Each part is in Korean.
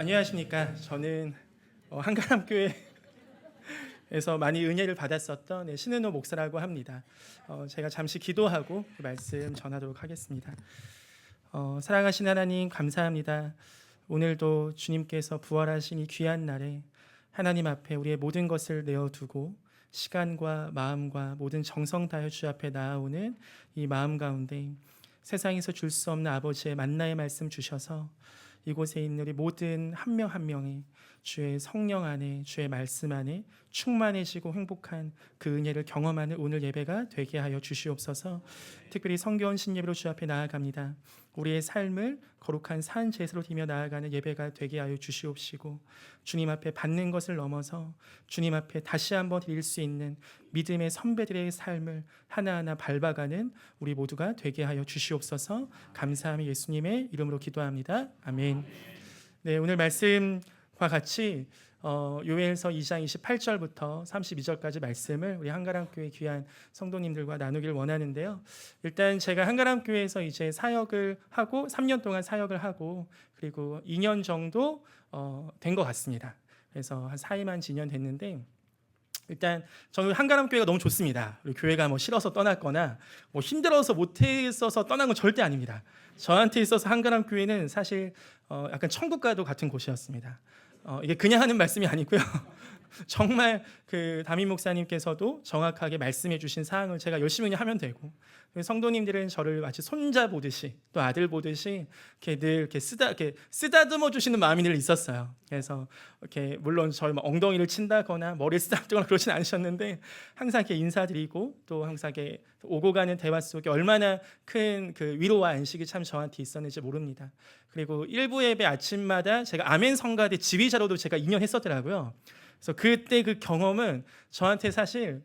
안녕하십니까. 저는 한가람교회에서 많이 은혜를 받았었던 신은호 목사라고 합니다. 제가 잠시 기도하고 그 말씀 전하도록 하겠습니다. 사랑하신 하나님 감사합니다. 오늘도 주님께서 부활하신 이 귀한 날에 하나님 앞에 우리의 모든 것을 내어두고 시간과 마음과 모든 정성 다해 주 앞에 나아오는 이 마음 가운데 세상에서 줄 수 없는 아버지의 만나의 말씀 주셔서 이곳에 있는 우리 모든 한 명 한 명이 주의 성령 안에 주의 말씀 안에 충만해지고 행복한 그 은혜를 경험하는 오늘 예배가 되게 하여 주시옵소서. 특별히 성경 신예배로 주 앞에 나아갑니다. 우리의 삶을 거룩한 산 제사로 드리며 나아가는 예배가 되게 하여 주시옵시고, 주님 앞에 받는 것을 넘어서 주님 앞에 다시 한번 드릴 수 있는 믿음의 선배들의 삶을 하나하나 밟아가는 우리 모두가 되게 하여 주시옵소서. 감사하며 예수님의 이름으로 기도합니다. 아멘. 네, 오늘 말씀과 같이 요엘서 2장 28절부터 32절까지 말씀을 우리 한가람교회 귀한 성도님들과 나누길 원하는데요. 일단 제가 한가람교회에서 이제 사역을 하고 3년 동안 사역을 하고 그리고 2년 정도 된 것 같습니다. 그래서 한 4일만 지년 됐는데, 일단 저는 한가람교회가 너무 좋습니다. 우리 교회가 뭐 싫어서 떠났거나 뭐 힘들어서 못했어서 떠난 건 절대 아닙니다. 저한테 있어서 한가람교회는 사실 약간 천국과도 같은 곳이었습니다. 이게 그냥 하는 말씀이 아니고요. 정말 그 담임 목사님께서도 정확하게 말씀해 주신 사항을 제가 열심히 하면 되고, 성도님들은 저를 마치 손자 보듯이 또 아들 보듯이 이렇게 늘 이렇게 쓰다듬어 주시는 마음이 늘 있었어요. 그래서 이렇게 물론 저희 엉덩이를 친다거나 머리를 쓰다듬거나 그러진 않으셨는데, 항상 이렇게 인사드리고 또 항상 이렇게 오고 가는 대화 속에 얼마나 큰 그 위로와 안식이 참 저한테 있었는지 모릅니다. 그리고 일부 예배 아침마다 제가 아멘 성가대 지휘자로도 제가 2년 했었더라고요. 그래서 그때 그 경험은 저한테 사실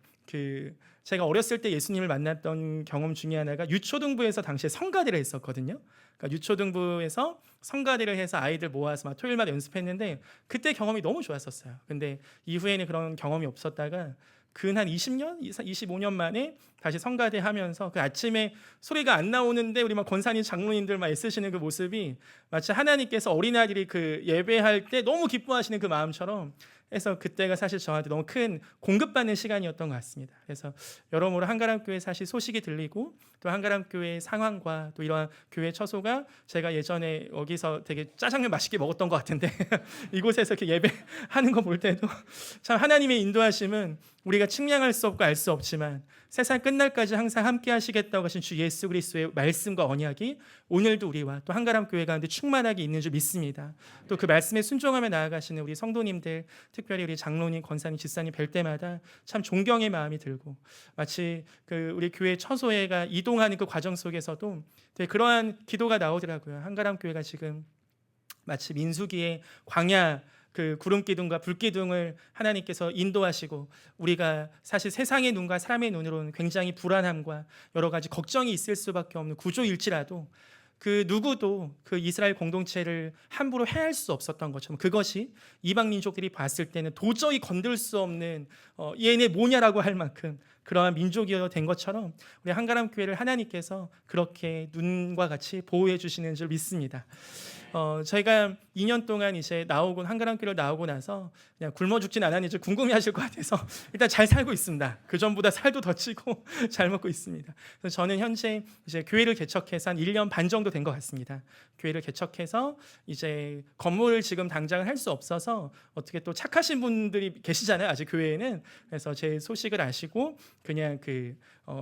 제가 어렸을 때 예수님을 만났던 경험 중에 하나가 유초등부에서 당시에 성가대를 했었거든요. 그러니까 유초등부에서 성가대를 해서 아이들 모아서 막 토요일마다 연습했는데 그때 경험이 너무 좋았었어요. 근데 이후에는 그런 경험이 없었다가 근 한 20년, 25년 만에 다시 성가대 하면서 그 아침에 소리가 안 나오는데 우리 막 권사님 장로님들 막 애쓰시는 그 모습이 마치 하나님께서 어린아이들이 그 예배할 때 너무 기뻐하시는 그 마음처럼 해서 그때가 사실 저한테 너무 큰 공급받는 시간이었던 것 같습니다. 그래서 여러모로 한가람교회 사실 소식이 들리고 또 한가람교회 상황과 또 이러한 교회 처소가 제가 예전에 여기서 되게 짜장면 맛있게 먹었던 것 같은데 이곳에서 이렇게 예배하는 거 볼 때도 참 하나님의 인도하심은 우리가 측량할 수 없고 알 수 없지만 세상 끝날까지 항상 함께 하시겠다고 하신 주 예수 그리스도의 말씀과 언약이 오늘도 우리와 또 한가람교회 가운데 충만하게 있는 줄 믿습니다. 또 그 말씀에 순종하며 나아가시는 우리 성도님들, 특별히 우리 장로님, 권사님, 집사님 뵐 때마다 참 존경의 마음이 들고, 마치 그 우리 교회 처소회가 이동하는 그 과정 속에서도 되게 그러한 기도가 나오더라고요. 한가람교회가 지금 마치 민수기의 광야 그 구름 기둥과 불 기둥을 하나님께서 인도하시고, 우리가 사실 세상의 눈과 사람의 눈으로는 굉장히 불안함과 여러 가지 걱정이 있을 수밖에 없는 구조일지라도 그 누구도 그 이스라엘 공동체를 함부로 해할 수 없었던 것처럼, 그것이 이방 민족들이 봤을 때는 도저히 건들 수 없는 얘네 뭐냐라고 할 만큼 그러한 민족이 된 것처럼 우리 한가람교회를 하나님께서 그렇게 눈과 같이 보호해 주시는 줄 믿습니다. 저희가 2년 동안 이제 한가람교회를 나오고 나서 그냥 굶어 죽진 않았는지 궁금해하실 것 같아서 일단 잘 살고 있습니다. 그 전보다 살도 더 찌고 잘 먹고 있습니다. 그래서 저는 현재 이제 교회를 개척해서 한 1년 반 정도 된 것 같습니다. 교회를 개척해서 이제 건물을 지금 당장은 할 수 없어서 어떻게 또 착하신 분들이 계시잖아요, 아직 교회에는. 그래서 제 소식을 아시고 그냥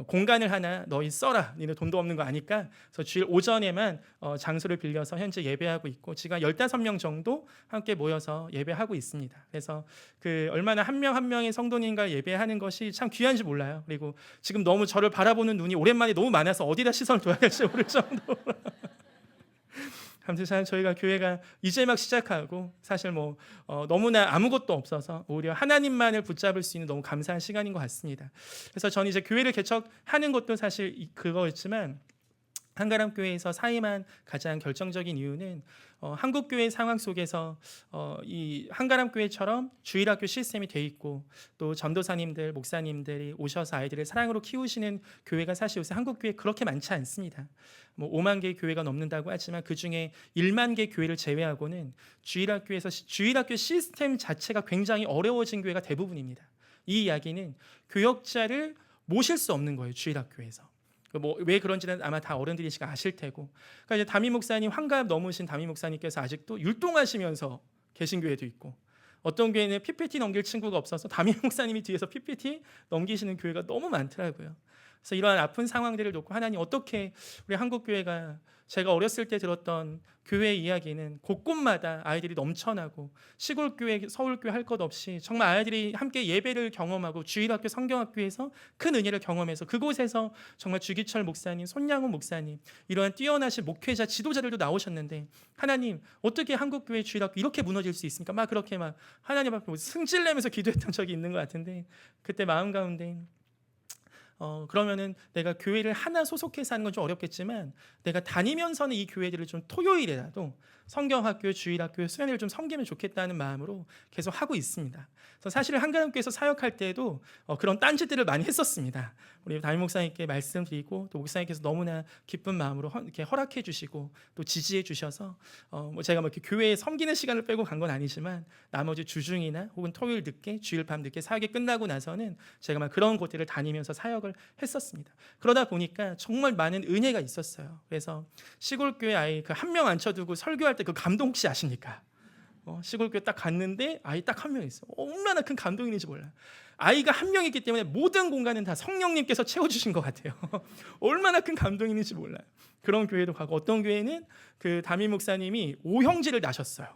공간을 하나 너희 써라, 니네 돈도 없는 거 아니까. 그래서 주일 오전에만 장소를 빌려서 현재 예배하고 있고, 지금 15명 정도 함께 모여서 예배하고 있습니다. 그래서 얼마나 한 명 한 명의 성도님과 예배하는 것이 참 귀한지 몰라요. 그리고 지금 너무 저를 바라보는 눈이 오랜만에 너무 많아서 어디다 시선을 둬야 될지 모를 정도로 아무튼 저희가 교회가 이제 막 시작하고 사실 너무나 아무것도 없어서 오히려 하나님만을 붙잡을 수 있는 너무 감사한 시간인 것 같습니다. 그래서 저는 이제 교회를 개척하는 것도 사실 그거였지만 한가람 교회에서 사임한 가장 결정적인 이유는 한국 교회 상황 속에서 이 한가람 교회처럼 주일학교 시스템이 돼 있고 또 전도사님들, 목사님들이 오셔서 아이들을 사랑으로 키우시는 교회가 사실 요새 한국 교회 그렇게 많지 않습니다. 뭐 5만 개의 교회가 넘는다고 하지만 그 중에 1만 개 교회를 제외하고는 주일학교에서 주일학교 시스템 자체가 굉장히 어려워진 교회가 대부분입니다. 이 이야기는 교역자를 모실 수 없는 거예요. 주일학교에서. 뭐 왜 그런지는 아마 다 어른들이 지금 아실 테고. 그러니까 이제 담임 목사님 환갑 넘으신 담임 목사님께서 아직도 율동하시면서 계신 교회도 있고, 어떤 교회는 PPT 넘길 친구가 없어서 담임 목사님이 뒤에서 PPT 넘기시는 교회가 너무 많더라고요. 그래서 이러한 아픈 상황들을 놓고 하나님 어떻게 우리 한국 교회가 제가 어렸을 때 들었던 교회 이야기는 곳곳마다 아이들이 넘쳐나고 시골 교회, 서울 교회 할 것 없이 정말 아이들이 함께 예배를 경험하고 주일학교, 성경학교에서 큰 은혜를 경험해서 그곳에서 정말 주기철 목사님, 손양훈 목사님 이러한 뛰어나신 목회자, 지도자들도 나오셨는데 하나님 어떻게 한국 교회 주일학교 이렇게 무너질 수 있습니까? 막 그렇게 막 하나님 앞에 승질내면서 기도했던 적이 있는 것 같은데 그때 마음 가운데 그러면은 내가 교회를 하나 소속해서 하는 건 좀 어렵겠지만 내가 다니면서는 이 교회들을 좀 토요일에라도 성경학교, 주일학교, 수련회를 좀 섬기면 좋겠다는 마음으로 계속 하고 있습니다. 그래서 사실 한가람교에서 사역할 때도 그런 딴짓들을 많이 했었습니다. 우리 담임 목사님께 말씀드리고 또 목사님께서 너무나 기쁜 마음으로 이렇게 허락해 주시고 또 지지해 주셔서 뭐 제가 뭐 이렇게 교회에 섬기는 시간을 빼고 간 건 아니지만 나머지 주중이나 혹은 토요일 늦게 주일 밤 늦게 사역이 끝나고 나서는 제가 막 그런 곳들을 다니면서 사역을 했었습니다. 그러다 보니까 정말 많은 은혜가 있었어요. 그래서 시골 교회 아이 그 한 명 앉혀두고 설교할 때 그 감동 혹시 아십니까? 시골 교회 딱 갔는데 아이 딱 한 명 있어. 얼마나 큰 감동인지 몰라. 아이가 한 명이기 때문에 모든 공간은 다 성령님께서 채워주신 것 같아요. 얼마나 큰 감동인지 몰라요. 그런 교회도 가고 어떤 교회는 그 담임 목사님이 5형제를 낳으셨어요.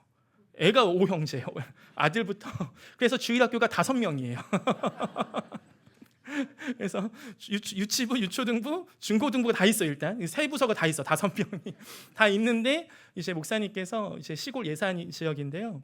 애가 5형제예요. 아들부터. 그래서 주일학교가 5명이에요. 그래서 유치부, 유초등부, 중고등부가 다 있어. 일단 세 부서가 다 있어. 5명이 다 있는데 이제 목사님께서 이제 시골 예산 지역인데요.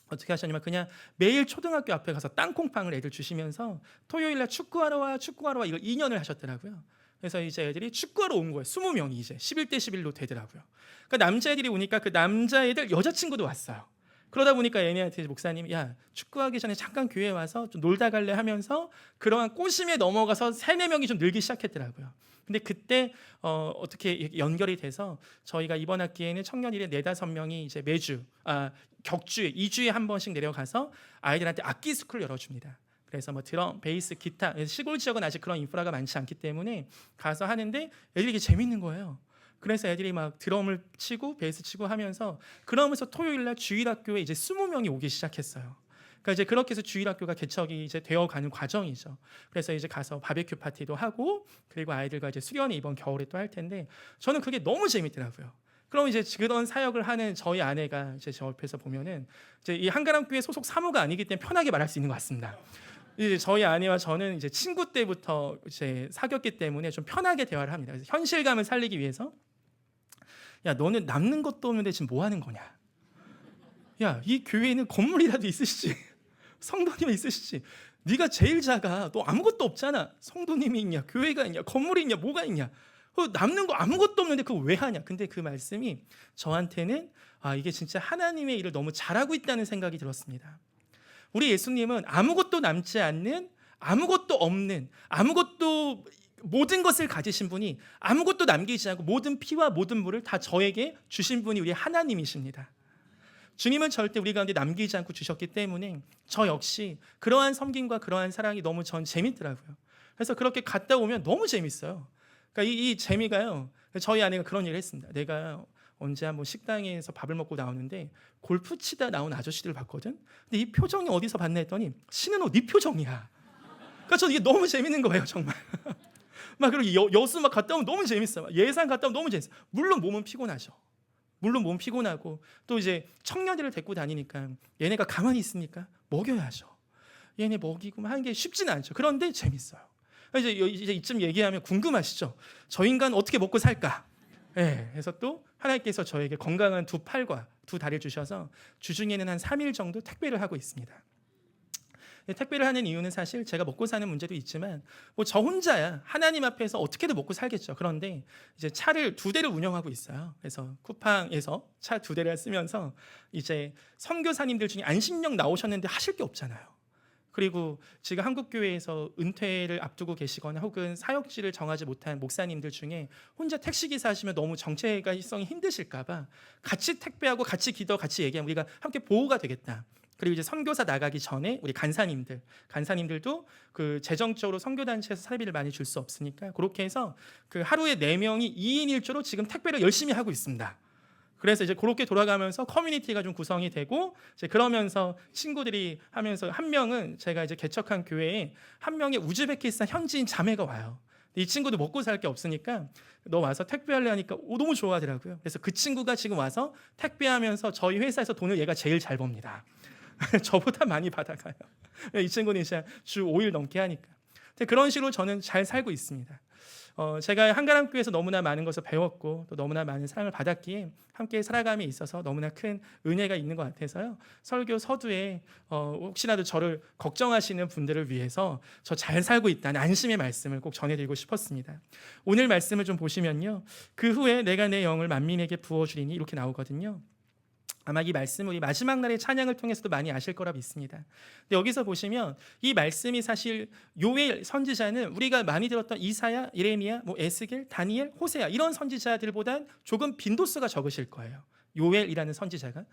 어떻게 하셨냐면 그냥 매일 초등학교 앞에 가서 땅콩빵을 애들 주시면서 토요일날 축구하러 와 이걸 2년을 하셨더라고요. 그래서 이제 애들이 축구하러 온 거예요. 20명이 이제 11대 11로 되더라고요. 그러니까 남자애들이 오니까 그 남자애들 여자친구도 왔어요. 그러다 보니까 얘네한테 목사님이 야 축구하기 전에 잠깐 교회에 와서 좀 놀다 갈래 하면서 그러한 꼬심에 넘어가서 3-4명이 좀 늘기 시작했더라고요. 근데 그때 어떻게 연결이 돼서 저희가 이번 학기에는 청년일에 4-5명이 이제 매주 격주에 2주에 한 번씩 내려가서 아이들한테 악기 스쿨을 열어줍니다. 그래서 뭐 드럼, 베이스, 기타 시골 지역은 아직 그런 인프라가 많지 않기 때문에 가서 하는데 애들이 이게 재밌는 거예요. 그래서 애들이 막 드럼을 치고 베이스 치고 하면서 그러면서 토요일날 주일학교에 이제 20명이 오기 시작했어요. 그러니까 이제 그렇게 해서 주일학교가 개척이 이제 되어가는 과정이죠. 그래서 이제 가서 바베큐 파티도 하고 그리고 아이들과 이제 수련회 이번 겨울에 또 할 텐데 저는 그게 너무 재밌더라고요. 그럼 이제 그런 사역을 하는 저희 아내가 이제 저 옆에서 보면은 이제 이 한가람교회 소속 사모가 아니기 때문에 편하게 말할 수 있는 것 같습니다. 이제 저희 아내와 저는 이제 친구 때부터 이제 사귀었기 때문에 좀 편하게 대화를 합니다. 그래서 현실감을 살리기 위해서 야 너는 남는 것도 없는데 지금 뭐 하는 거냐? 야 이 교회에는 건물이라도 있으시지 성도님이 있으시지 네가 제일 작아 너 아무것도 없잖아 성도님이 있냐 교회가 있냐 건물이 있냐 뭐가 있냐 남는 거 아무것도 없는데 그거 왜 하냐? 근데 그 말씀이 저한테는 이게 진짜 하나님의 일을 너무 잘하고 있다는 생각이 들었습니다. 우리 예수님은 아무것도 남지 않는 아무것도 없는 아무것도 모든 것을 가지신 분이 아무것도 남기지 않고 모든 피와 모든 물을 다 저에게 주신 분이 우리 하나님이십니다. 주님은 절대 우리 가운데 남기지 않고 주셨기 때문에 저 역시 그러한 섬김과 그러한 사랑이 너무 전 재밌더라고요. 그래서 그렇게 갔다 오면 너무 재밌어요. 그러니까 이 재미가요. 저희 아내가 그런 얘기를 했습니다. 내가 언제 한번 식당에서 밥을 먹고 나오는데 골프 치다 나온 아저씨들을 봤거든. 근데 이 표정이 어디서 봤나 했더니 신은 옷 이 표정이야. 그러니까 저는 이게 너무 재밌는 거예요, 정말. 막 그리고 여수 막 갔다 오면 너무 재밌어. 예산 갔다 오면 너무 재밌어. 물론 몸은 피곤하죠. 물론 몸 피곤하고 또 이제 청년들을 데리고 다니니까 얘네가 가만히 있으니까 먹여야죠. 얘네 먹이고 하는 게 쉽지는 않죠. 그런데 재밌어요. 이제 이쯤 얘기하면 궁금하시죠? 저 인간 어떻게 먹고 살까? 네, 그래서 또 하나님께서 저에게 건강한 2 팔과 2 다리를 주셔서 주중에는 한 3일 정도 택배를 하고 있습니다. 택배를 하는 이유는 사실 제가 먹고 사는 문제도 있지만 뭐 저 혼자야 하나님 앞에서 어떻게든 먹고 살겠죠. 그런데 이제 차를 2대를 운영하고 있어요. 그래서 쿠팡에서 차 2대를 쓰면서 이제 선교사님들 중에 안식령 나오셨는데 하실 게 없잖아요. 그리고 지금 한국교회에서 은퇴를 앞두고 계시거나 혹은 사역지를 정하지 못한 목사님들 중에 혼자 택시기사 하시면 너무 정체성이 힘드실까 봐 같이 택배하고 같이 기도 같이 얘기하면 우리가 함께 보호가 되겠다. 그리고 이제 선교사 나가기 전에 우리 간사님들도 그 재정적으로 선교단체에서 사례비를 많이 줄 수 없으니까 그렇게 해서 그 하루에 4명이 2인 1조로 지금 택배를 열심히 하고 있습니다. 그래서 이제 그렇게 돌아가면서 커뮤니티가 좀 구성이 되고 이제 그러면서 친구들이 하면서 한 명은 제가 이제 개척한 교회에 한 명의 우즈베키스탄 현지인 자매가 와요. 이 친구도 먹고 살 게 없으니까 너 와서 택배할래 하니까 너무 좋아하더라고요. 그래서 그 친구가 지금 와서 택배하면서 저희 회사에서 돈을 얘가 제일 잘 법니다. 저보다 많이 받아가요. 이 친구는 이제 주 5일 넘게 하니까. 그런 식으로 저는 잘 살고 있습니다. 제가 한가람교회에서 너무나 많은 것을 배웠고 또 너무나 많은 사랑을 받았기에 함께 살아감에 있어서 너무나 큰 은혜가 있는 것 같아서요. 설교 서두에 혹시라도 저를 걱정하시는 분들을 위해서 저 잘 살고 있다는 안심의 말씀을 꼭 전해드리고 싶었습니다. 오늘 말씀을 좀 보시면요. 그 후에 내가 내 영을 만민에게 부어주리니 이렇게 나오거든요. 아마 이 말씀은 우리 마지막 날의 찬양을 통해서도 많이 아실 거라 믿습니다. 근데 여기서 보시면 이 말씀이 사실 요엘 선지자는 우리가 많이 들었던 이사야, 예레미야, 에스겔, 다니엘, 호세아 이런 선지자들보단 조금 빈도수가 적으실 거예요. 요엘이라는 선지자가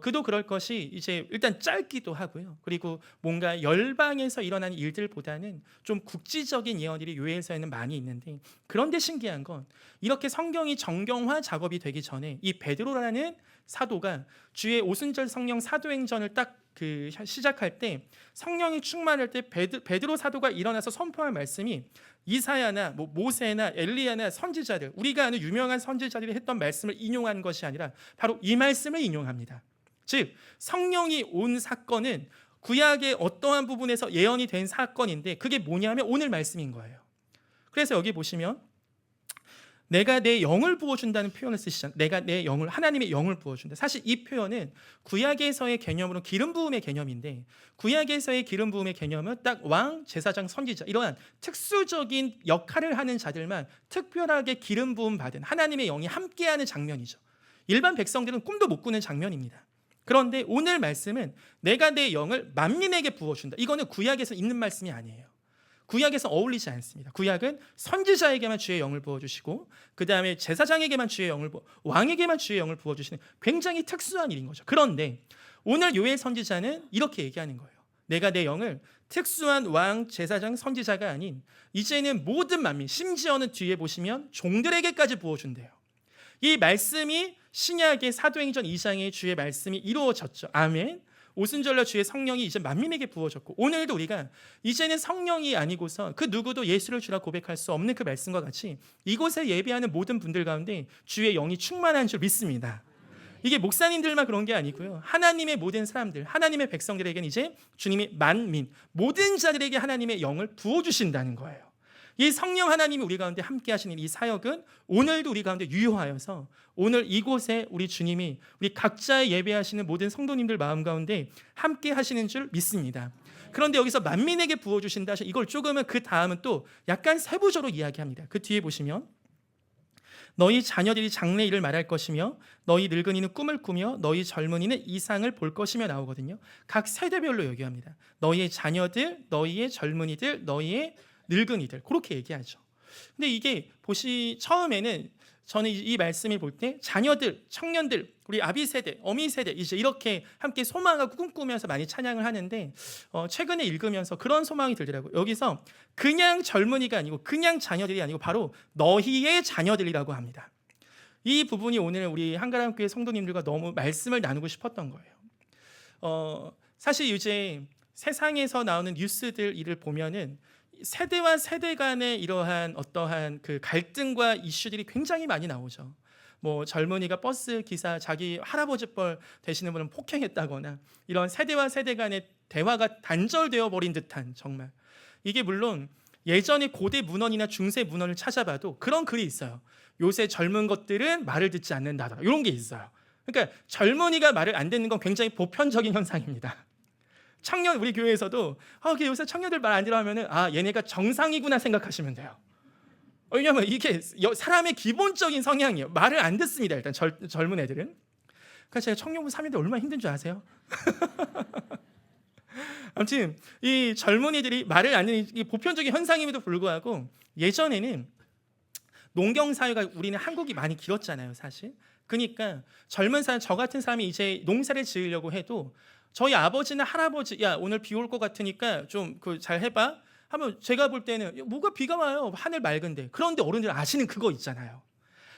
그도 그럴 것이 이제 일단 짧기도 하고요. 그리고 뭔가 열방에서 일어난 일들보다는 좀 국지적인 예언들이 요엘서에는 많이 있는데 그런데 신기한 건 이렇게 성경이 정경화 작업이 되기 전에 이 베드로라는 사도가 주의 오순절 성령 사도행전을 딱 시작할 때 성령이 충만할 때 베드로 사도가 일어나서 선포한 말씀이 이사야나 모세나 엘리야나 선지자들 우리가 아는 유명한 선지자들이 했던 말씀을 인용한 것이 아니라 바로 이 말씀을 인용합니다. 즉 성령이 온 사건은 구약의 어떠한 부분에서 예언이 된 사건인데 그게 뭐냐면 오늘 말씀인 거예요. 그래서 여기 보시면 내가 내 영을 부어준다는 표현을 쓰시잖아요. 내가 내 영을 하나님의 영을 부어준다. 사실 이 표현은 구약에서의 개념으로는 기름 부음의 개념인데 구약에서의 기름 부음의 개념은 딱 왕, 제사장, 선지자 이러한 특수적인 역할을 하는 자들만 특별하게 기름 부음 받은 하나님의 영이 함께하는 장면이죠. 일반 백성들은 꿈도 못 꾸는 장면입니다. 그런데 오늘 말씀은 내가 내 영을 만민에게 부어준다. 이거는 구약에서 있는 말씀이 아니에요. 구약에서 어울리지 않습니다. 구약은 선지자에게만 주의 영을 부어주시고 그 다음에 제사장에게만 주의 영을 왕에게만 주의 영을 부어주시는 굉장히 특수한 일인 거죠. 그런데 오늘 요엘 선지자는 이렇게 얘기하는 거예요. 내가 내 영을 특수한 왕, 제사장, 선지자가 아닌 이제는 모든 만민 심지어는 뒤에 보시면 종들에게까지 부어준대요. 이 말씀이 신약의 사도행전 2장의 주의 말씀이 이루어졌죠. 아멘. 오순절날 주의 성령이 이제 만민에게 부어졌고 오늘도 우리가 이제는 성령이 아니고서 그 누구도 예수를 주라 고백할 수 없는 그 말씀과 같이 이곳에 예배하는 모든 분들 가운데 주의 영이 충만한 줄 믿습니다. 이게 목사님들만 그런 게 아니고요. 하나님의 모든 사람들, 하나님의 백성들에게는 이제 주님이 만민, 모든 자들에게 하나님의 영을 부어주신다는 거예요. 이 성령 하나님이 우리 가운데 함께 하시는 이 사역은 오늘도 우리 가운데 유효하여서 오늘 이곳에 우리 주님이 우리 각자의 예배하시는 모든 성도님들 마음 가운데 함께 하시는 줄 믿습니다. 그런데 여기서 만민에게 부어주신다 하셔 이걸 조금은 그 다음은 또 약간 세부적으로 이야기합니다. 그 뒤에 보시면 너희 자녀들이 장래일을 말할 것이며 너희 늙은이는 꿈을 꾸며 너희 젊은이는 이상을 볼 것이며 나오거든요. 각 세대별로 얘기합니다. 너희의 자녀들, 너희의 젊은이들, 너희의 늙은이들 그렇게 얘기하죠. 근데 이게 처음에는 저는 이 말씀을 볼 때 자녀들, 청년들, 우리 아비 세대, 어미 세대 이제 이렇게 함께 소망하고 꿈꾸면서 많이 찬양을 하는데 최근에 읽으면서 그런 소망이 들더라고요. 여기서 그냥 젊은이가 아니고 그냥 자녀들이 아니고 바로 너희의 자녀들이라고 합니다. 이 부분이 오늘 우리 한가람교회 성도님들과 너무 말씀을 나누고 싶었던 거예요. 사실 이제 세상에서 나오는 뉴스들 일을 보면은 세대와 세대 간의 이러한 어떠한 그 갈등과 이슈들이 굉장히 많이 나오죠. 젊은이가 버스 기사 자기 할아버지 뻘 되시는 분은 폭행했다거나 이런 세대와 세대 간의 대화가 단절되어 버린 듯한 정말 이게 물론 예전에 고대 문헌이나 중세 문헌을 찾아봐도 그런 글이 있어요. 요새 젊은 것들은 말을 듣지 않는다더라 이런 게 있어요. 그러니까 젊은이가 말을 안 듣는 건 굉장히 보편적인 현상입니다. 청년 우리 교회에서도 요새 청년들 말 안 들어 하면은 얘네가 정상이구나 생각하시면 돼요. 왜냐하면 이게 사람의 기본적인 성향이에요. 말을 안 듣습니다. 일단 젊은 애들은. 그러니까 제가 청년부 3인데 얼마나 힘든 줄 아세요? 아무튼 이 젊은이들이 말을 안 듣는 이 보편적인 현상임에도 불구하고 예전에는 농경 사회가 우리는 한국이 많이 길었잖아요, 사실. 그러니까 젊은 사람 저 같은 사람이 이제 농사를 지으려고 해도 저희 아버지나 할아버지 야 오늘 비 올 것 같으니까 좀 잘 해봐 하면 제가 볼 때는 뭐가 비가 와요 하늘 맑은데. 그런데 어른들 아시는 그거 있잖아요.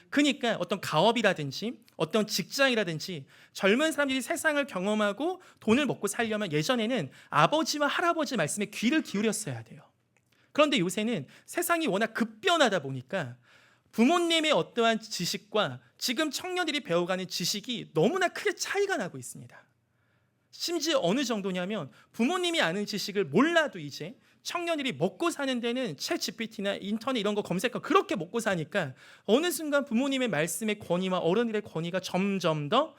그러니까 어떤 가업이라든지 어떤 직장이라든지 젊은 사람들이 세상을 경험하고 돈을 먹고 살려면 예전에는 아버지와 할아버지 말씀에 귀를 기울였어야 돼요. 그런데 요새는 세상이 워낙 급변하다 보니까 부모님의 어떠한 지식과 지금 청년들이 배워가는 지식이 너무나 크게 차이가 나고 있습니다. 심지어 어느 정도냐면 부모님이 아는 지식을 몰라도 이제 청년들이 먹고 사는 데는 챗 GPT나 인터넷 이런 거 검색하고 그렇게 먹고 사니까 어느 순간 부모님의 말씀의 권위와 어른들의 권위가 점점 더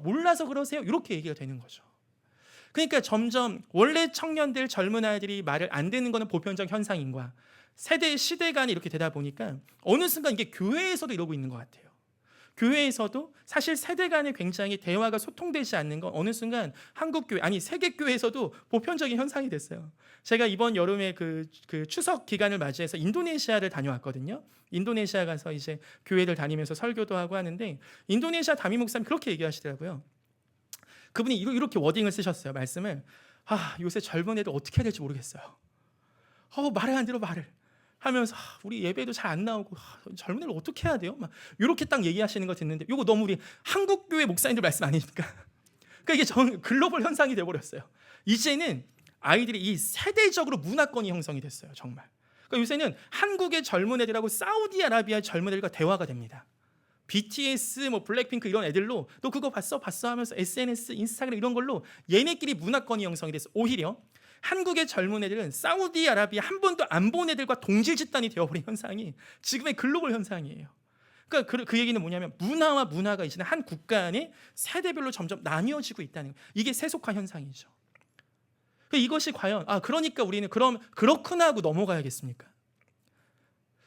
몰라서 그러세요 이렇게 얘기가 되는 거죠. 그러니까 점점 원래 청년들 젊은 아이들이 말을 안 듣는 거는 보편적 현상인과 세대 시대 간이 이렇게 되다 보니까 어느 순간 이게 교회에서도 이러고 있는 것 같아요. 교회에서도 사실 세대 간에 굉장히 대화가 소통되지 않는 건 어느 순간 한국 교회 아니 세계 교회에서도 보편적인 현상이 됐어요. 제가 이번 여름에 그 추석 기간을 맞이해서 인도네시아를 다녀왔거든요. 인도네시아 가서 이제 교회를 다니면서 설교도 하고 하는데 인도네시아 담임 목사님 그렇게 얘기하시더라고요. 그분이 이렇게 워딩을 쓰셨어요. 말씀을 요새 젊은 애들 어떻게 해야 될지 모르겠어요. 말을 안 들어 말을 하면서 우리 예배도 잘 안 나오고 젊은 애들 어떻게 해야 돼요? 막 이렇게 딱 얘기하시는 거 듣는데 이거 너무 우리 한국 교회 목사님들 말씀 아닙니까? 그러니까 이게 글로벌 현상이 돼버렸어요. 이제는 아이들이 이 세대적으로 문화권이 형성이 됐어요. 정말. 그러니까 요새는 한국의 젊은 애들하고 사우디아라비아 젊은 애들과 대화가 됩니다. BTS, 블랙핑크 이런 애들로 너 그거 봤어 하면서 SNS, 인스타그램 이런 걸로 얘네끼리 문화권이 형성이 됐어. 오히려 한국의 젊은 애들은 사우디아라비아 한 번도 안 본 애들과 동질 집단이 되어버린 현상이 지금의 글로벌 현상이에요. 그러니까 그 얘기는 뭐냐면 문화가 이제는 한 국가 안에 세대별로 점점 나뉘어지고 있다는 거예요. 이게 세속화 현상이죠. 이것이 과연 그러니까 우리는 그럼 그렇구나 하고 넘어가야겠습니까?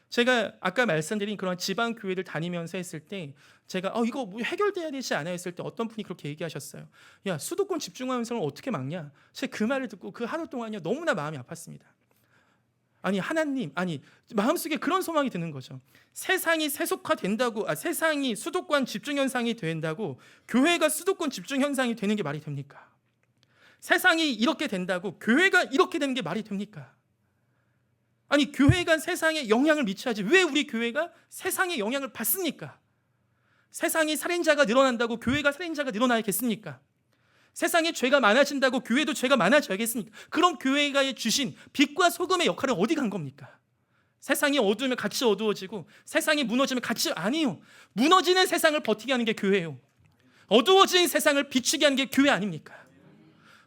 제가 아까 말씀드린 그런 지방 교회를 다니면서 했을 때 제가 이거 뭐 해결돼야 되지 않아요 했을 때 어떤 분이 그렇게 얘기하셨어요. 야 수도권 집중화 현상을 어떻게 막냐? 제가 그 말을 듣고 그 하루 동안요 너무나 마음이 아팠습니다. 아니 하나님 마음속에 그런 소망이 드는 거죠. 세상이 세속화된다고 세상이 수도권 집중 현상이 된다고 교회가 수도권 집중 현상이 되는 게 말이 됩니까? 세상이 이렇게 된다고 교회가 이렇게 되는 게 말이 됩니까? 아니 교회가 세상에 영향을 미쳐야지 왜 우리 교회가 세상에 영향을 받습니까? 세상이 살인자가 늘어난다고 교회가 살인자가 늘어나야겠습니까? 세상에 죄가 많아진다고 교회도 죄가 많아져야겠습니까? 그럼 교회가 주신 빛과 소금의 역할은 어디 간 겁니까? 세상이 어두우면 같이 어두워지고 세상이 무너지면 같이 아니요. 무너지는 세상을 버티게 하는 게 교회예요. 어두워진 세상을 비추게 하는 게 교회 아닙니까?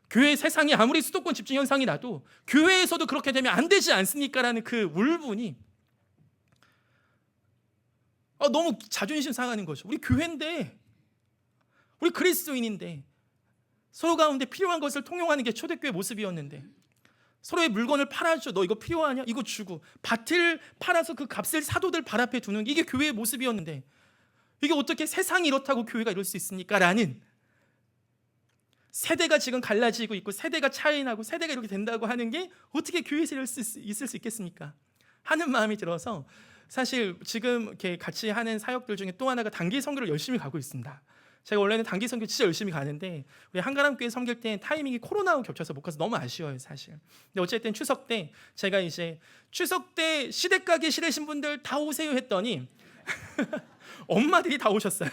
교회 세상이 아무리 수도권 집중 현상이 나도 교회에서도 그렇게 되면 안 되지 않습니까? 라는 그 울분이 너무 자존심 상하는 거죠. 우리 교회인데 우리 그리스도인인데 서로 가운데 필요한 것을 통용하는 게 초대교회 모습이었는데 서로의 물건을 팔아줘. 너 이거 필요하냐? 이거 주고 밭을 팔아서 그 값을 사도들 발 앞에 두는 이게 교회의 모습이었는데 이게 어떻게 세상이 이렇다고 교회가 이럴 수 있습니까? 라는 세대가 지금 갈라지고 있고 세대가 차이 나고 세대가 이렇게 된다고 하는 게 어떻게 교회에서 있을 수 있겠습니까? 하는 마음이 들어서 사실 지금 이렇게 같이 하는 사역들 중에 또 하나가 단기 선교를 열심히 가고 있습니다. 제가 원래는 단기 선교 진짜 열심히 가는데 우리 한가람교회 섬길 때 타이밍이 코로나하고 겹쳐서 못 가서 너무 아쉬워요 사실. 근데 어쨌든 추석 때 제가 이제 추석 때 시댁 가기 싫으신 분들 다 오세요 했더니 엄마들이 다 오셨어요.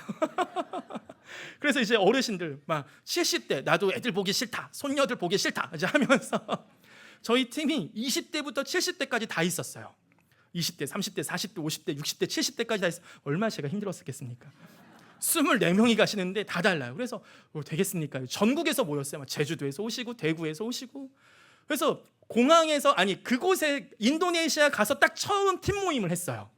그래서 이제 어르신들 막 70대 나도 애들 보기 싫다, 손녀들 보기 싫다 이제 하면서 저희 팀이 20대부터 70대까지 다 있었어요. 20대, 30대, 40대, 50대, 60대, 70대까지 다 있어요. 얼마나 제가 힘들었겠습니까? 24명이 가시는데 다 달라요. 그래서 되겠습니까? 전국에서 모였어요. 제주도에서 오시고 대구에서 오시고. 그래서 공항에서 그곳에 인도네시아 가서 딱 처음 팀 모임을 했어요.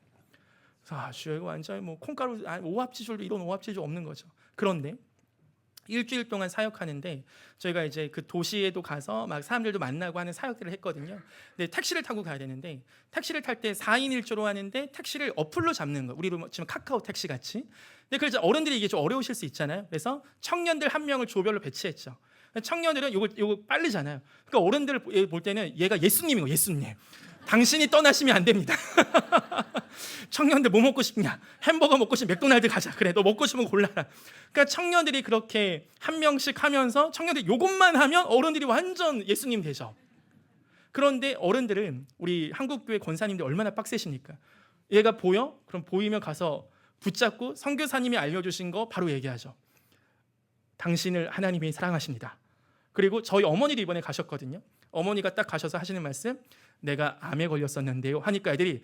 그래서 이거 완전히 콩가루 오합지졸도 이런 오합지졸 없는 거죠. 그런데 일주일 동안 사역하는데 저희가 이제 그 도시에도 가서 막 사람들도 만나고 하는 사역들을 했거든요. 근데 택시를 타고 가야 되는데 택시를 탈 때 4인 1조로 하는데 택시를 어플로 잡는 거. 우리로 지금 카카오 택시 같이. 근데 그래서 어른들이 이게 좀 어려우실 수 있잖아요. 그래서 청년들 한 명을 조별로 배치했죠. 청년들은 요거 빠르잖아요. 그러니까 어른들 볼 때는 얘가 예수님인 거예요. 예수님. 당신이 떠나시면 안 됩니다. 청년들 뭐 먹고 싶냐? 햄버거 먹고 싶으면 맥도날드 가자. 그래, 너 먹고 싶은 거 골라라. 그러니까 청년들이 그렇게 한 명씩 하면서 청년들이 요것만 하면 어른들이 완전 예수님 되죠. 그런데 어른들은 우리 한국교회 권사님들 얼마나 빡세십니까? 얘가 보여? 그럼 보이면 가서 붙잡고 선교사님이 알려주신 거 바로 얘기하죠. 당신을 하나님이 사랑하십니다. 그리고 저희 어머니도 이번에 가셨거든요. 어머니가 딱 가셔서 하시는 말씀, 내가 암에 걸렸었는데요 하니까 애들이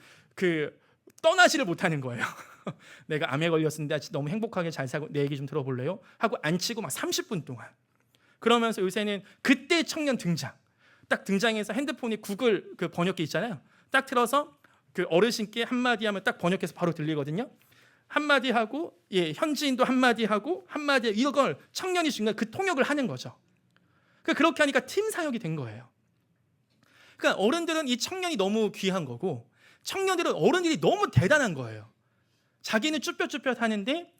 떠나지를 못하는 거예요. 내가 암에 걸렸었는데 너무 행복하게 잘 살고 내 얘기 좀 들어볼래요? 하고 앉히고 막 30분 동안. 그러면서 요새는 그때 청년 등장. 딱 등장해서 핸드폰에 구글 그 번역기 있잖아요. 딱 틀어서 그 어르신께 한마디 하면 딱 번역해서 바로 들리거든요. 한마디 하고 현지인도 한마디 하고 한마디 이걸 청년이 중간 그 통역을 하는 거죠. 그렇게 하니까 팀 사역이 된 거예요. 그러니까 어른들은 이 청년이 너무 귀한 거고 청년들은 어른들이 너무 대단한 거예요. 자기는 쭈뼛쭈뼛 하는데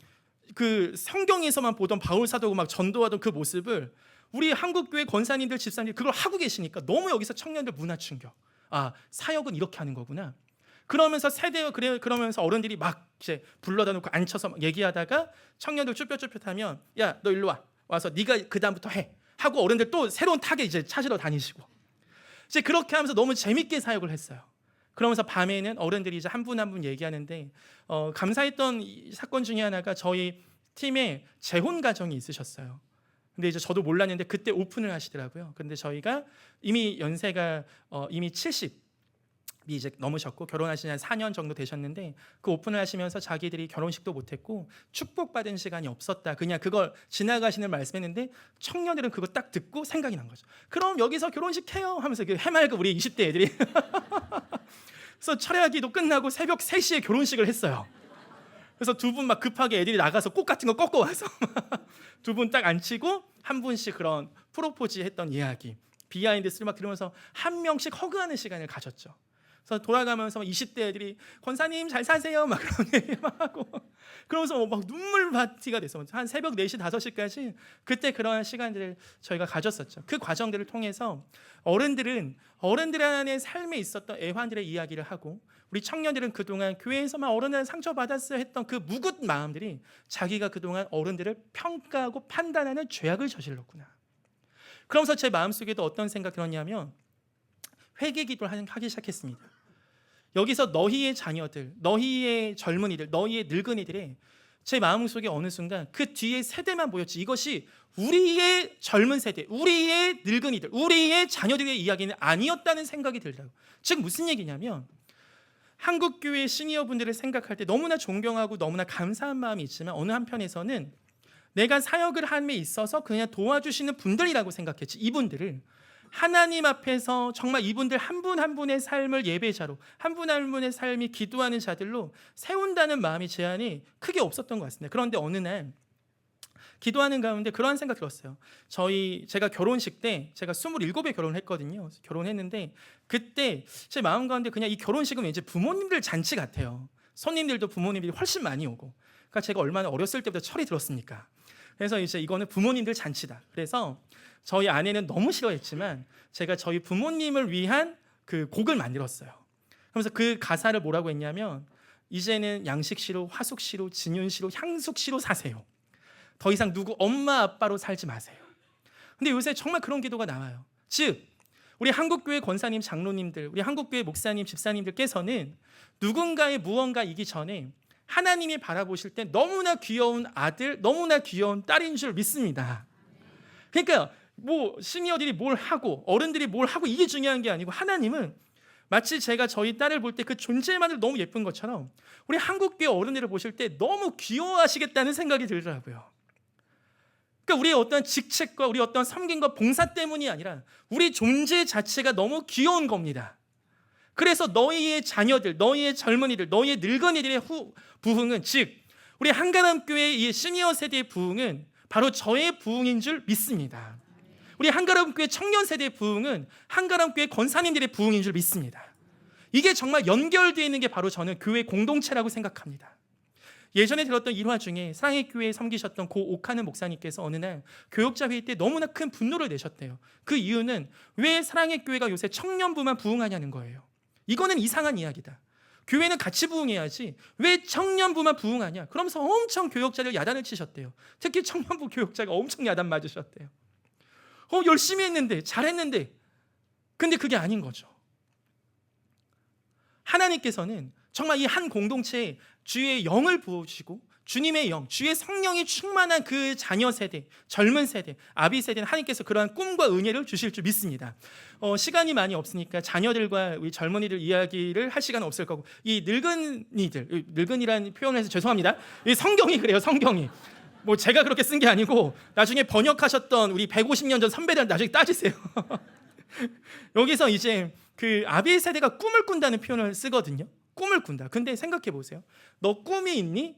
그 성경에서만 보던 바울 사도가 막 전도하던 그 모습을 우리 한국교회 권사님들 집사님들 그걸 하고 계시니까 너무 여기서 청년들 문화 충격. 아, 사역은 이렇게 하는 거구나. 그러면서 그러면서 어른들이 막 이제 불러다 놓고 앉혀서 막 얘기하다가 청년들 쭈뼛쭈뼛하면 야, 너 일로 와서 네가 그 다음부터 해 하고 어른들 또 새로운 타겟 이제 찾으러 다니시고 이제 그렇게 하면서 너무 재밌게 사역을 했어요. 그러면서 밤에는 어른들이 이제 한 분 한 분 얘기하는데 감사했던 사건 중에 하나가 저희 팀에 재혼 가정이 있으셨어요. 근데 이제 저도 몰랐는데 그때 오픈을 하시더라고요. 근데 저희가 이미 연세가 이미 70이 이제 넘으셨고 결혼하신 한 4년 정도 되셨는데 그 오픈을 하시면서 자기들이 결혼식도 못했고 축복받은 시간이 없었다. 그냥 그걸 지나가시는 말씀했는데 청년들은 그거 딱 듣고 생각이 난 거죠. 그럼 여기서 결혼식 해요 하면서 그 해맑은 우리 20대 애들이 그래서 철야기도 끝나고 새벽 3시에 결혼식을 했어요. 그래서 두 분 막 급하게 애들이 나가서 꽃 같은 거 꺾어 와서 두 분 딱 앉히고 한 분씩 그런 프로포즈 했던 이야기 비하인드 스토리 막 들으면서 한 명씩 허그하는 시간을 가졌죠. 그래서 돌아가면서 20대 애들이 권사님 잘 사세요 막 그런 얘기 막 하고 그러면서 막 눈물 파티가 돼서 한 새벽 4시 5시까지 그때 그런 시간들을 저희가 가졌었죠. 그 과정들을 통해서 어른들 안에 삶에 있었던 애환들의 이야기를 하고 우리 청년들은 그동안 교회에서만 어른을 상처받았어야 했던 그 묵은 마음들이 자기가 그동안 어른들을 평가하고 판단하는 죄악을 저질렀구나. 그러면서 제 마음속에도 어떤 생각이 들었냐면 회개 기도를 하기 시작했습니다. 여기서 너희의 자녀들, 너희의 젊은이들, 너희의 늙은이들의 제 마음속에 어느 순간 그 뒤에 세대만 보였지 이것이 우리의 젊은 세대, 우리의 늙은이들, 우리의 자녀들의 이야기는 아니었다는 생각이 들더라고요. 즉 무슨 얘기냐면 한국교회 시니어분들을 생각할 때 너무나 존경하고 너무나 감사한 마음이 있지만 어느 한편에서는 내가 사역을 함에 있어서 그냥 도와주시는 분들이라고 생각했지 이분들을 하나님 앞에서 정말 이분들 한 분 한 분의 삶을 예배자로 한 분 한 분의 삶이 기도하는 자들로 세운다는 마음이 제 안에 크게 없었던 것 같습니다. 그런데 어느 날 기도하는 가운데 그런 생각 들었어요. 제가 결혼식 때 제가 27에 결혼을 했거든요. 결혼했는데 그때 제 마음 가운데 그냥 이 결혼식은 왠지 부모님들 잔치 같아요. 손님들도 부모님들이 훨씬 많이 오고 그러니까 제가 얼마나 어렸을 때부터 철이 들었습니까? 그래서 이제 이거는 부모님들 잔치다. 그래서 저희 아내는 너무 싫어했지만 제가 저희 부모님을 위한 그 곡을 만들었어요. 그러면서 그 가사를 뭐라고 했냐면 이제는 양식시로 화숙시로 진윤시로 향숙시로 사세요. 더 이상 누구 엄마 아빠로 살지 마세요. 근데 요새 정말 그런 기도가 나와요. 즉 우리 한국교회 권사님 장로님들 우리 한국교회 목사님 집사님들께서는 누군가의 무언가이기 전에 하나님이 바라보실 때 너무나 귀여운 아들 너무나 귀여운 딸인 줄 믿습니다. 그러니까 뭐 시니어들이 뭘 하고 어른들이 뭘 하고 이게 중요한 게 아니고 하나님은 마치 제가 저희 딸을 볼 때 그 존재만으로 너무 예쁜 것처럼 우리 한국교회 어른들을 보실 때 너무 귀여워하시겠다는 생각이 들더라고요. 그러니까 우리의 어떤 직책과 우리 어떤 섬김과 봉사 때문이 아니라 우리 존재 자체가 너무 귀여운 겁니다. 그래서 너희의 자녀들, 너희의 젊은이들, 너희의 늙은이들의 부흥은 즉 우리 한가람교회의 이 시니어 세대의 부흥은 바로 저의 부흥인 줄 믿습니다. 우리 한가람교회 청년 세대 부흥은 한가람교회 권사님들의 부흥인 줄 믿습니다. 이게 정말 연결되어 있는 게 바로 저는 교회 공동체라고 생각합니다. 예전에 들었던 일화 중에 사랑의 교회에 섬기셨던 고 옥하는 목사님께서 어느 날 교역자 회의 때 너무나 큰 분노를 내셨대요. 그 이유는 왜 사랑의 교회가 요새 청년부만 부흥하냐는 거예요. 이거는 이상한 이야기다. 교회는 같이 부흥해야지 왜 청년부만 부흥하냐. 그러면서 엄청 교역자들 야단을 치셨대요. 특히 청년부 교역자가 엄청 야단 맞으셨대요. 열심히 했는데, 잘했는데, 근데 그게 아닌 거죠. 하나님께서는 정말 이 한 공동체에 주의 영을 부어주시고 주님의 영, 주의 성령이 충만한 그 자녀 세대, 젊은 세대, 아비 세대는 하나님께서 그러한 꿈과 은혜를 주실 줄 믿습니다. 시간이 많이 없으니까 자녀들과 우리 젊은이들 이야기를 할 시간은 없을 거고, 이 늙은이들, 늙은이라는 표현을 해서 죄송합니다. 이 성경이 그래요, 성경이. 뭐 제가 그렇게 쓴 게 아니고 나중에 번역하셨던 우리 150년 전 선배들 나중에 따지세요. 여기서 이제 그 아비 세대가 꿈을 꾼다는 표현을 쓰거든요. 꿈을 꾼다. 근데 생각해 보세요. 너 꿈이 있니?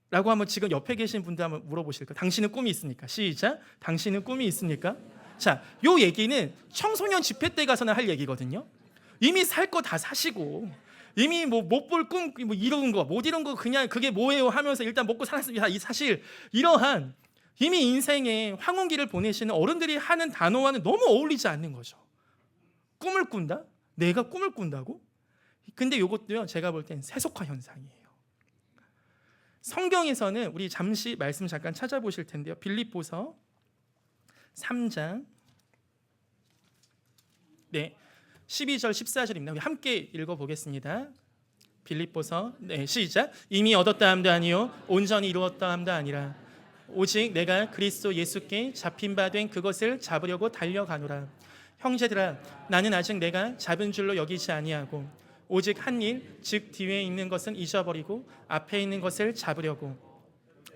라고 한번 지금 옆에 계신 분들 한번 물어보실까요? 당신은 꿈이 있습니까? 시작. 당신은 꿈이 있습니까? 자, 요 얘기는 청소년 집회 때 가서나 할 얘기거든요. 이미 살 거 다 사시고 이미 뭐 못 볼 꿈, 뭐 이룬 거, 못 이룬 거 그냥 그게 뭐예요 하면서 일단 먹고 살았습니다. 이 사실 이러한 이미 인생의 황혼기를 보내시는 어른들이 하는 단어와는 너무 어울리지 않는 거죠. 꿈을 꾼다? 내가 꿈을 꾼다고? 근데 이것도요, 제가 볼 땐 세속화 현상이에요. 성경에서는 우리 잠시 말씀 잠깐 찾아보실 텐데요. 빌립보서 3장 12절 14절입니다. 우리 함께 읽어보겠습니다. 빌립보서 시작. 이미 얻었다 함도 아니요 온전히 이루었다 함도 아니라 오직 내가 그리스도 예수께 잡힌 바 된 그것을 잡으려고 달려가노라. 형제들아, 나는 아직 내가 잡은 줄로 여기지 아니하고 오직 한 일, 즉 뒤에 있는 것은 잊어버리고 앞에 있는 것을 잡으려고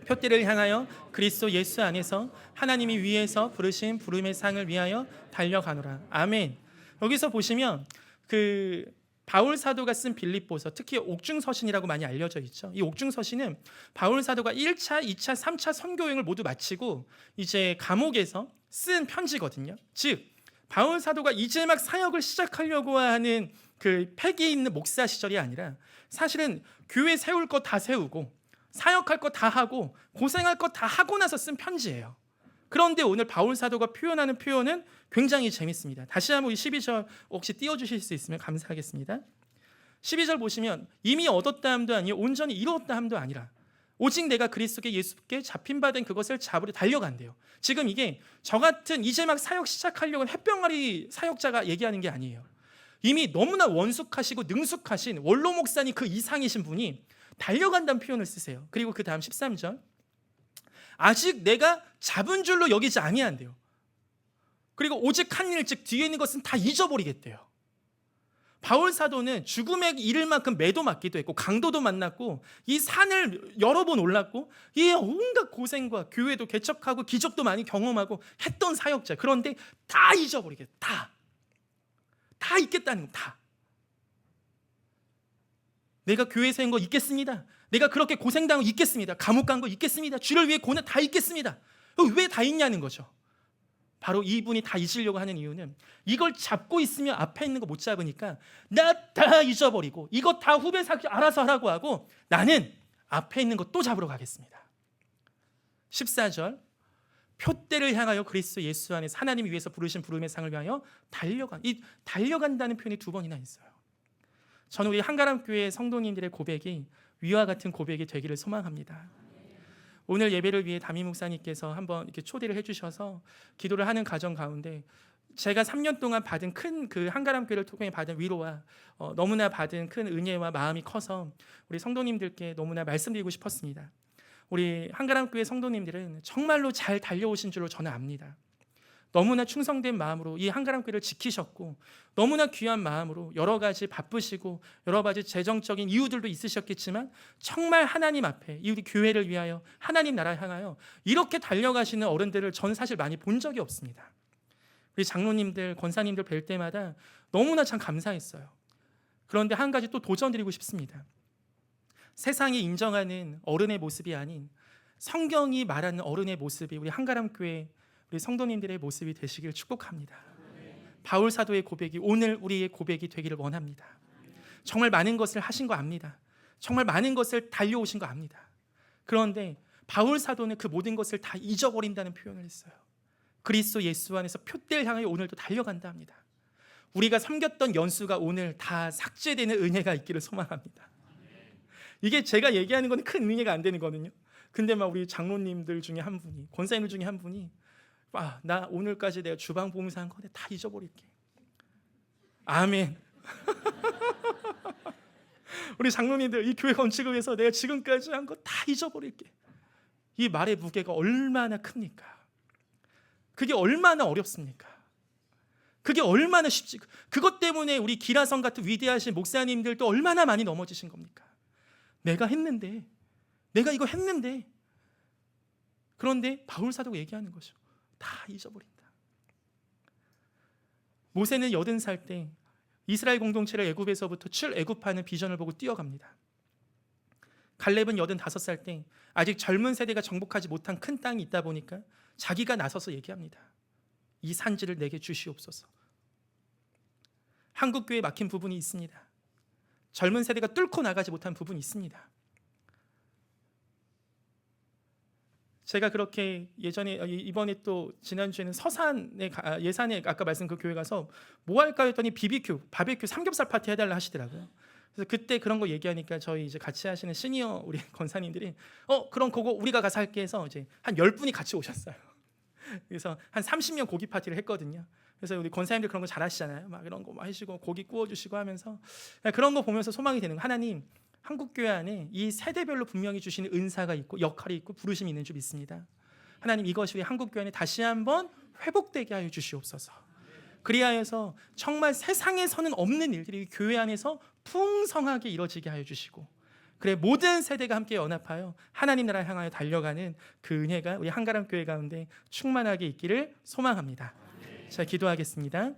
표대를 향하여 그리스도 예수 안에서 하나님이 위에서 부르신 부름의 상을 위하여 달려가노라. 아멘. 여기서 보시면 그 바울 사도가 쓴 빌립보서, 특히 옥중서신이라고 많이 알려져 있죠. 이 옥중서신은 바울 사도가 1차, 2차, 3차 선교여행을 모두 마치고 이제 감옥에서 쓴 편지거든요. 즉 바울 사도가 이제 막 사역을 시작하려고 하는 그 패기 있는 목사 시절이 아니라 사실은 교회 세울 거 다 세우고 사역할 거 다 하고 고생할 거 다 하고 나서 쓴 편지예요. 그런데 오늘 바울 사도가 표현하는 표현은 굉장히 재밌습니다. 다시 한번 12절 혹시 띄워주실 수 있으면 감사하겠습니다. 12절 보시면 이미 얻었다 함도 아니요 온전히 이루었다 함도 아니라 오직 내가 그리스도께 예수께 잡힌 바 된 그것을 잡으려 달려간대요. 지금 이게 저 같은 이제 막 사역 시작하려고 하는 햇병아리 사역자가 얘기하는 게 아니에요. 이미 너무나 원숙하시고 능숙하신 원로 목사님 그 이상이신 분이 달려간다는 표현을 쓰세요. 그리고 그 다음 13절 아직 내가 잡은 줄로 여기지 아니한대요. 그리고 오직 한 일, 즉 뒤에 있는 것은 다 잊어버리겠대요. 바울 사도는 죽음의 이를 만큼 매도 맞기도 했고 강도도 만났고 이 산을 여러 번 올랐고 이 온갖 고생과 교회도 개척하고 기적도 많이 경험하고 했던 사역자. 그런데 다 잊어버리겠다. 다 잊겠다는 거 다. 내가 교회 세운 거 잊겠습니다. 내가 그렇게 고생당한 거 잊겠습니다. 감옥 간 거 잊겠습니다. 주를 위해 고난 다 잊겠습니다. 왜 다 잊냐는 거죠. 바로 이분이 다 잊으려고 하는 이유는 이걸 잡고 있으면 앞에 있는 거 못 잡으니까 나 다 잊어버리고 이거 다 후배 사기 알아서 하라고 하고 나는 앞에 있는 거 또 잡으러 가겠습니다. 14절 표대를 향하여 그리스도 예수 안에서 하나님이 위해서 부르신 부름의 상을 위하여 이 달려간다는 표현이 두 번이나 있어요. 저는 우리 한가람교회 성도님들의 고백이 위와 같은 고백이 되기를 소망합니다. 오늘 예배를 위해 담임 목사님께서 한번 이렇게 초대를 해주셔서 기도를 하는 과정 가운데 제가 3년 동안 받은 큰 그 한가람교회를 통해 받은 위로와 너무나 받은 큰 은혜와 마음이 커서 우리 성도님들께 너무나 말씀드리고 싶었습니다. 우리 한가람교회 성도님들은 정말로 잘 달려오신 줄로 저는 압니다. 너무나 충성된 마음으로 이 한가람교회를 지키셨고 너무나 귀한 마음으로 여러 가지 바쁘시고 여러 가지 재정적인 이유들도 있으셨겠지만 정말 하나님 앞에 이 우리 교회를 위하여 하나님 나라 향하여 이렇게 달려가시는 어른들을 저는 사실 많이 본 적이 없습니다. 우리 장로님들, 권사님들 뵐 때마다 너무나 참 감사했어요. 그런데 한 가지 또 도전드리고 싶습니다. 세상이 인정하는 어른의 모습이 아닌 성경이 말하는 어른의 모습이 우리 한가람 교회 우리 성도님들의 모습이 되시길 축복합니다. 바울 사도의 고백이 오늘 우리의 고백이 되기를 원합니다. 정말 많은 것을 하신 거 압니다. 정말 많은 것을 달려오신 거 압니다. 그런데 바울 사도는 그 모든 것을 다 잊어버린다는 표현을 했어요. 그리스도 예수 안에서 표대를 향하여 오늘도 달려간다 합니다. 우리가 섬겼던 연수가 오늘 다 삭제되는 은혜가 있기를 소망합니다. 이게 제가 얘기하는 건 큰 은혜가 안 되는 거거든요. 근데 막 우리 장로님들 중에 한 분이, 권사님들 중에 한 분이 나 오늘까지 내가 주방 봉사한 거 다 잊어버릴게. 아멘. 우리 장로님들, 이 교회 건축을 위해서 내가 지금까지 한 거 다 잊어버릴게. 이 말의 무게가 얼마나 큽니까? 그게 얼마나 어렵습니까? 그게 얼마나 쉽지? 그것 때문에 우리 기라성 같은 위대하신 목사님들도 얼마나 많이 넘어지신 겁니까? 내가 했는데, 내가 이거 했는데. 그런데 바울 사도가 얘기하는 거죠. 다 잊어버린다. 모세는 80살 때 이스라엘 공동체를 애굽에서부터 출애굽하는 비전을 보고 뛰어갑니다. 갈렙은 85살 때 아직 젊은 세대가 정복하지 못한 큰 땅이 있다 보니까 자기가 나서서 얘기합니다. 이 산지를 내게 주시옵소서. 한국교회에 막힌 부분이 있습니다. 젊은 세대가 뚫고 나가지 못한 부분이 있습니다. 제가 그렇게 예전에 이번에 또 지난주에는 서산에 예산에 아까 말씀 그 교회 가서 뭐 할까 했더니 바베큐 삼겹살 파티 해달라 하시더라고요. 그래서 그때 그런 거 얘기하니까 저희 이제 같이 하시는 시니어 우리 권사님들이 그럼 그거 우리가 가서 할게 해서 이제 한 10분이 같이 오셨어요. 그래서 한 30명 고기 파티를 했거든요. 그래서 우리 권사님들 그런 거 잘하시잖아요. 막 이런 거 하시고 고기 구워주시고 하면서 그런 거 보면서 소망이 되는 거. 하나님 한국교회 안에 이 세대별로 분명히 주시는 은사가 있고 역할이 있고 부르심이 있는 줄 믿습니다. 하나님 이것이 우리 한국교회 안에 다시 한번 회복되게 하여 주시옵소서. 그리하여서 정말 세상에서는 없는 일들이 교회 안에서 풍성하게 이루어지게 하여 주시고 그래 모든 세대가 함께 연합하여 하나님 나라를 향하여 달려가는 그 은혜가 우리 한가람 교회 가운데 충만하게 있기를 소망합니다. 자, 기도하겠습니다.